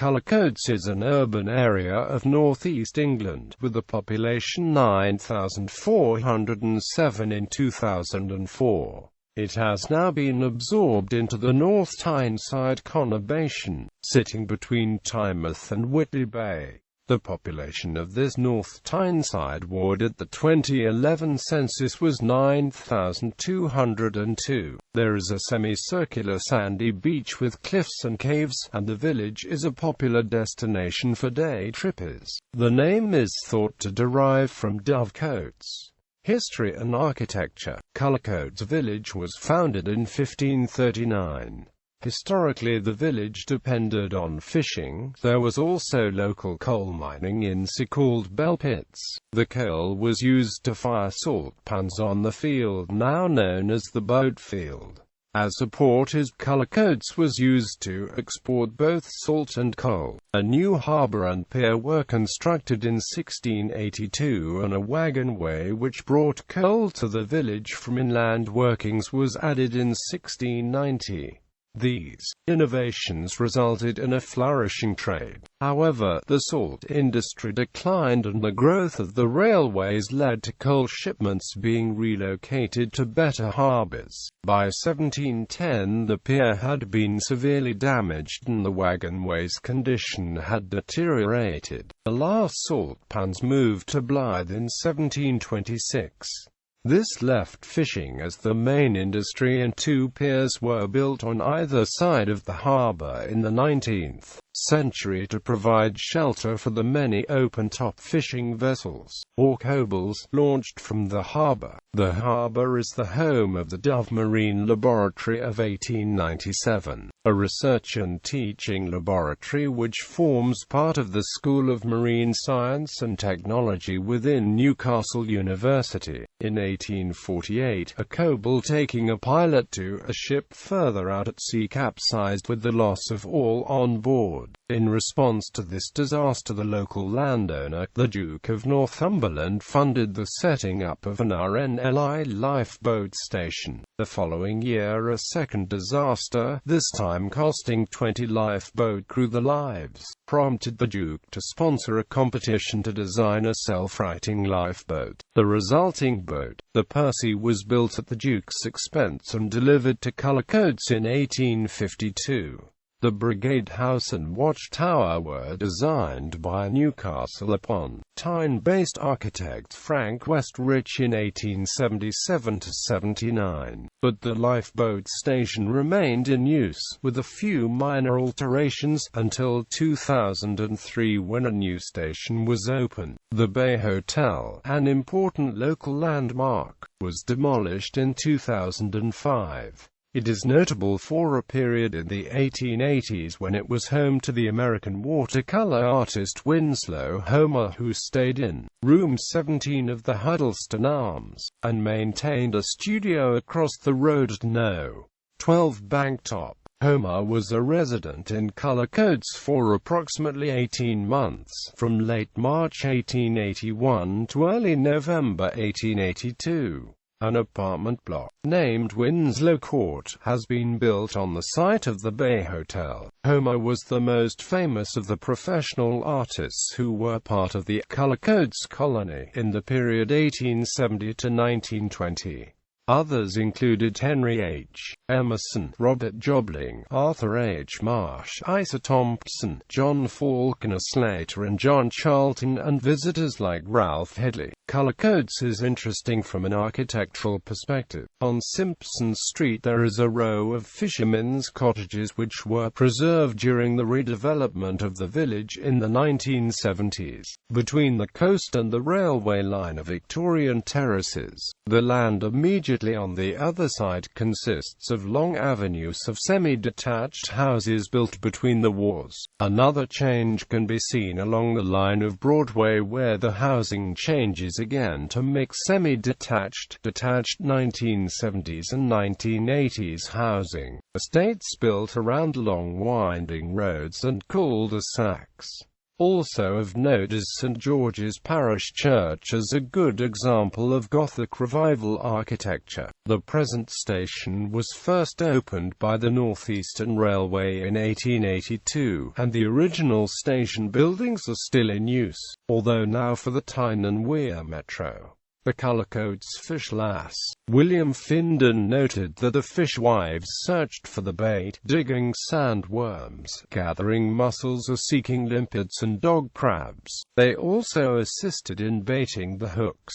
Cullercoats is an urban area of northeast England, with a population 9,407 in 2004. It has now been absorbed into the North Tyneside conurbation, sitting between Tynemouth and Whitley Bay. The population of this North Tyneside ward at the 2011 census was 9,202. There is a semicircular sandy beach with cliffs and caves, and the village is a popular destination for day trippers. The name is thought to derive from Dove Cotes. History and architecture. Cullercoats village was founded in 1539. Historically, the village depended on fishing. There was also local coal mining in so-called bell pits. The coal was used to fire salt pans on the field now known as the boat field. As a port, Cullercoats was used to export both salt and coal. A new harbour and pier were constructed in 1682, and a wagonway which brought coal to the village from inland workings was added in 1690. These innovations resulted in a flourishing trade. However, the salt industry declined, and the growth of the railways led to coal shipments being relocated to better harbours. By 1710, the pier had been severely damaged and the wagonway's condition had deteriorated. The last salt pans moved to Blyth in 1726. This left fishing as the main industry, and two piers were built on either side of the harbour in the 19th century to provide shelter for the many open-top fishing vessels, or cobles, launched from the harbour. The harbour is the home of the Dove Marine Laboratory of 1897, a research and teaching laboratory which forms part of the School of Marine Science and Technology within Newcastle University. In 1848, a cable taking a pilot to a ship further out at sea capsized with the loss of all on board. In response to this disaster, the local landowner, the Duke of Northumberland, funded the setting up of an RNLI lifeboat station. The following year, a second disaster, this time costing 20 lifeboat crew their lives, prompted the Duke to sponsor a competition to design a self-righting lifeboat. The resulting boat, the Percy, was built at the Duke's expense and delivered to Cullercoats in 1852. The Brigade House and Watchtower were designed by Newcastle-upon Tyne-based architect Frank Westrich in 1877–79, but the lifeboat station remained in use, with a few minor alterations, until 2003 when a new station was opened. The Bay Hotel, an important local landmark, was demolished in 2005. It is notable for a period in the 1880s when it was home to the American watercolor artist Winslow Homer, who stayed in room 17 of the Huddleston Arms, and maintained a studio across the road at No. 12 Banktop. Homer was a resident in Cullercoats for approximately 18 months, from late March 1881 to early November 1882. An apartment block, named Winslow Court, has been built on the site of the Bay Hotel. Homer was the most famous of the professional artists who were part of the Cullercoats colony in the period 1870 to 1920. Others included Henry H. Emerson, Robert Jobling, Arthur H. Marsh, Isa Thompson, John Falconer Slater and John Charlton, and visitors like Ralph Headley. Cullercoats is interesting from an architectural perspective. On Simpson Street there is a row of fishermen's cottages which were preserved during the redevelopment of the village in the 1970s. Between the coast and the railway line are Victorian terraces. The land immediately on the other side consists of long avenues of semi-detached houses built between the wharves. Another change can be seen along the line of Broadway, where the housing changes again to mix semi-detached, detached 1970s and 1980s housing. Estates built around long winding roads and cul-de-sacs. Also of note is St George's Parish Church as a good example of Gothic Revival architecture. The present station was first opened by the North Eastern Railway in 1882, and the original station buildings are still in use, although now for the Tyne and Wear Metro. The Cullercoats fish lass. William Findon noted that the fishwives searched for the bait, digging sandworms, gathering mussels or seeking limpets and dog crabs. They also assisted in baiting the hooks.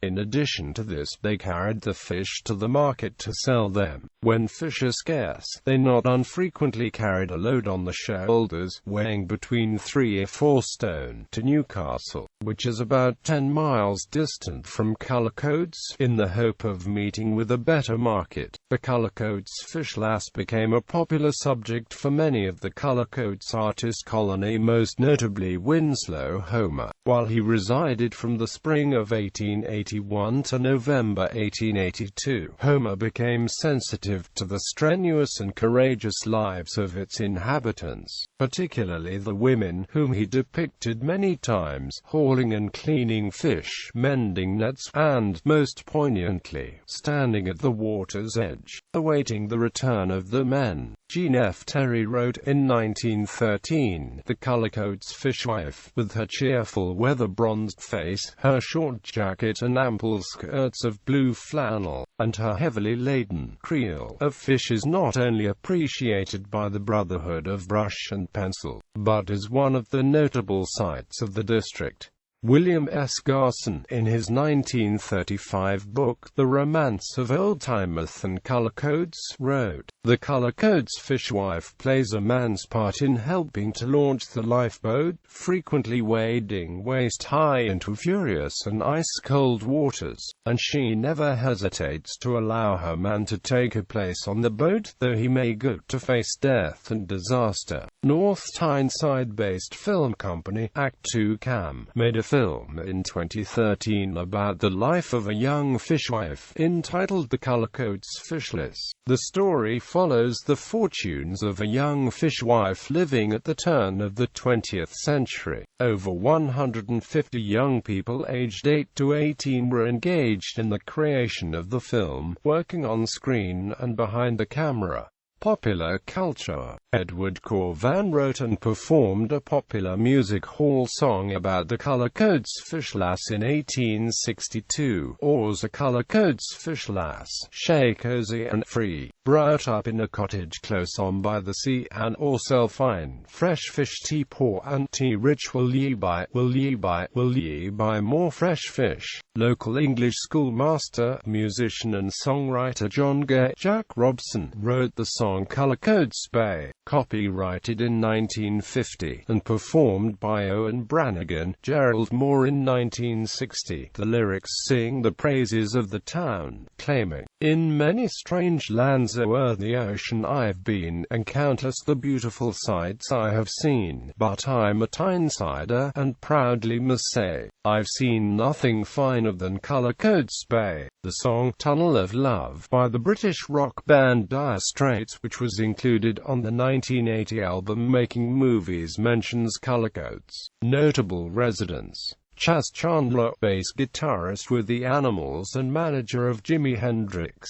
In addition to this, they carried the fish to the market to sell them. When fish are scarce, they not unfrequently carried a load on the shoulders, weighing between 3 or 4 stone, to Newcastle, which is about 10 miles distant from Cullercoats, in the hope of meeting with a better market. The Cullercoats fish lass became a popular subject for many of the Cullercoats artist colony, most notably Winslow Homer, while he resided from the spring of 1881 to November 1882. Homer became sensitive to the strenuous and courageous lives of its inhabitants, particularly the women, whom he depicted many times hauling and cleaning fish, mending nets, and, most poignantly, standing at the water's edge, awaiting the return of the men. Jean F. Terry wrote in 1913, "The Cullercoats fishwife, with her cheerful weather-bronzed face, her short jacket and ample skirts of blue flannel, and her heavily laden creel of fish, is not only appreciated by the brotherhood of brush and pencil, but is one of the notable sights of the district." William S. Garson, in his 1935 book, The Romance of Old Tynemouth and Cullercoats, wrote, "The Cullercoats fishwife plays a man's part in helping to launch the lifeboat, frequently wading waist-high into furious and ice-cold waters, and she never hesitates to allow her man to take a place on the boat, though he may go to face death and disaster." North Tyneside-based film company, Act 2 Cam, made a film in 2013 about the life of a young fishwife, entitled The Cullercoats Fishless. The story follows the fortunes of a young fishwife living at the turn of the 20th century. Over 150 young people aged 8 to 18 were engaged in the creation of the film, working on screen and behind the camera. Popular culture. Edward Corvan wrote and performed a popular music hall song about the Cullercoats fish lass in 1862. Or's a Cullercoats fish lass, she cosy and free, brought up in a cottage close on by the sea, and or sell fine fresh fish, tea poor and tea rich. Will ye buy more fresh fish? Local English schoolmaster, musician and songwriter John Gay Jack Robson wrote the song Cullercoats Bay, copyrighted in 1950, and performed by Owen Brannigan, Gerald Moore in 1960. The lyrics sing the praises of the town, claiming, "In many strange lands o'er the ocean I've been, and countless the beautiful sights I have seen, but I'm a Tynesider, and proudly must say, I've seen nothing finer than Cullercoats Bay." The song Tunnel of Love by the British rock band Dire Straits, which was included on the 1980 album Making Movies, mentions Cullercoats' notable residents. Chas Chandler, bass guitarist with The Animals and manager of Jimi Hendrix.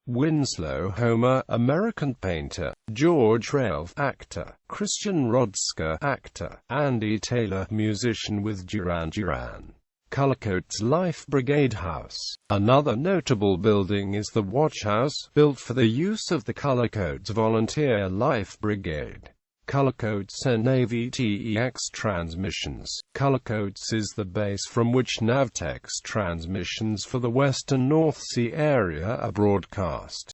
Winslow Homer, American painter. George Ralph, actor. Christian Rodska, actor. Andy Taylor, musician with Duran Duran. Cullercoats Life Brigade House. Another notable building is the Watch House, built for the use of the Cullercoats Volunteer Life Brigade. Cullercoats NAVTEX transmissions. Cullercoats is the base from which Navtex transmissions for the Western North Sea area are broadcast.